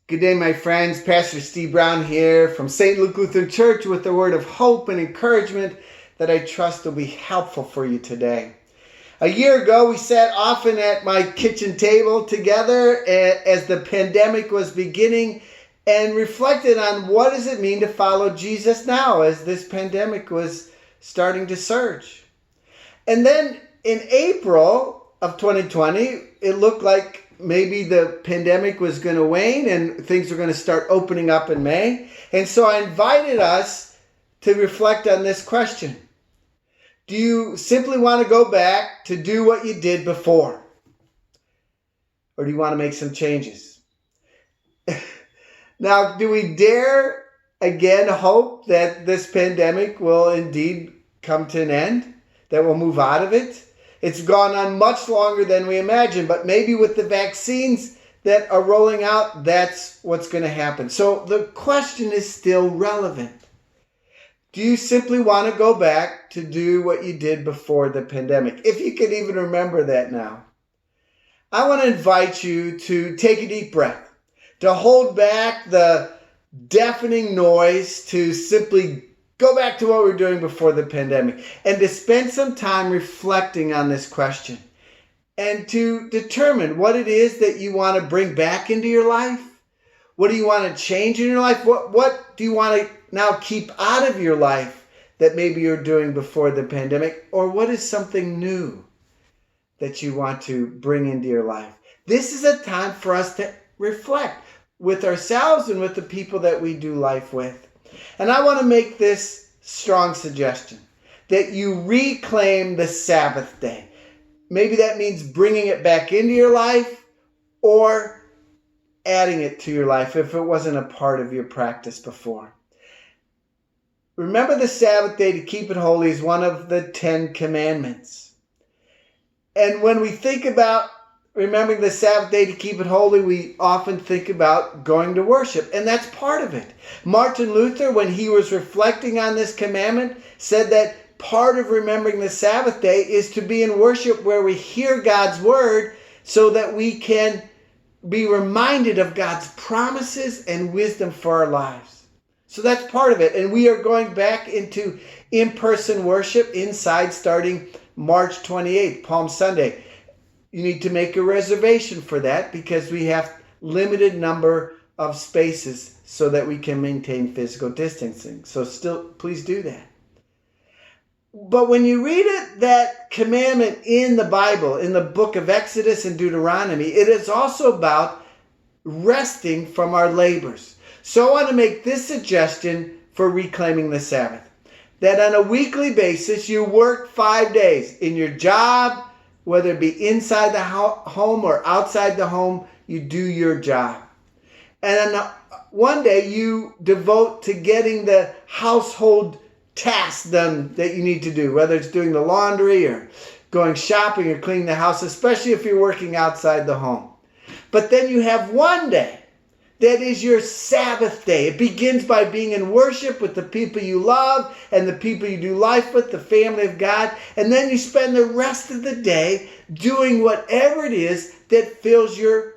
Good day, my friends. Pastor Steve Brown here from St. Luke Lutheran Church with a word of hope and encouragement that I trust will be helpful for you today. A year ago, we sat often at my kitchen table together as the pandemic was beginning and reflected on what does it mean to follow Jesus now as this pandemic was starting to surge. And then in April of 2020, it looked like maybe the pandemic was going to wane and things were going to start opening up in May. And so I invited us to reflect on this question. Do you simply want to go back to do what you did before? Or do you want to make some changes? Now, do we dare again hope that this pandemic will indeed come to an end? That we'll move out of it? It's gone on much longer than we imagined, but maybe with the vaccines that are rolling out, that's what's going to happen. So the question is still relevant. Do you simply want to go back to do what you did before the pandemic? If you can even remember that now. I want to invite you to take a deep breath, to hold back the deafening noise, to simply go back to what we were doing before the pandemic, and to spend some time reflecting on this question and to determine what it is that you want to bring back into your life. What do you want to change in your life? What do you want to now keep out of your life that maybe you're doing before the pandemic? Or what is something new that you want to bring into your life? This is a time for us to reflect with ourselves and with the people that we do life with. And I want to make this strong suggestion that you reclaim the Sabbath day. Maybe that means bringing it back into your life or adding it to your life if it wasn't a part of your practice before. Remember the Sabbath day to keep it holy is one of the 10 commandments. And when we think about remembering the Sabbath day to keep it holy, we often think about going to worship, and that's part of it. Martin Luther, when he was reflecting on this commandment, said that part of remembering the Sabbath day is to be in worship where we hear God's word so that we can be reminded of God's promises and wisdom for our lives. So that's part of it, and we are going back into in-person worship inside starting March 28th, Palm Sunday. You need to make a reservation for that because we have limited number of spaces so that we can maintain physical distancing. So still, please do that. But when you read that commandment in the Bible, in the book of Exodus and Deuteronomy, it is also about resting from our labors. So I want to make this suggestion for reclaiming the Sabbath. That on a weekly basis, you work 5 days in your job, whether it be inside the home or outside the home, you do your job. And then one day you devote to getting the household tasks done that you need to do, whether it's doing the laundry or going shopping or cleaning the house, especially if you're working outside the home. But then you have one day that is your Sabbath day. It begins by being in worship with the people you love and the people you do life with, the family of God. And then you spend the rest of the day doing whatever it is that fills your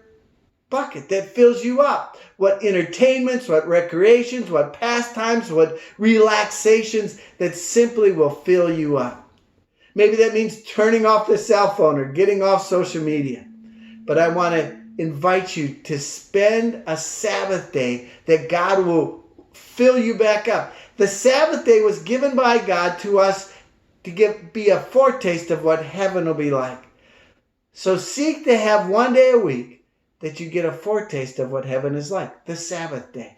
bucket, that fills you up. What entertainments, what recreations, what pastimes, what relaxations that simply will fill you up. Maybe that means turning off the cell phone or getting off social media. But I want to invite you to spend a Sabbath day that God will fill you back up. The Sabbath day was given by God to us to be a foretaste of what heaven will be like. So seek to have one day a week that you get a foretaste of what heaven is like, the Sabbath day.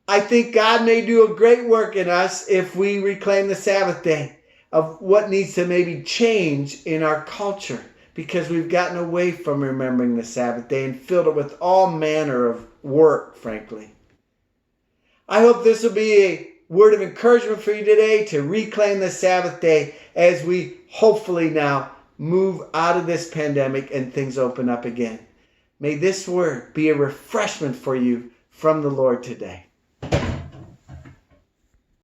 I think God may do a great work in us if we reclaim the Sabbath day of what needs to maybe change in our culture, because we've gotten away from remembering the Sabbath day and filled it with all manner of work, frankly. I hope this will be a word of encouragement for you today to reclaim the Sabbath day as we hopefully now move out of this pandemic and things open up again. May this word be a refreshment for you from the Lord today.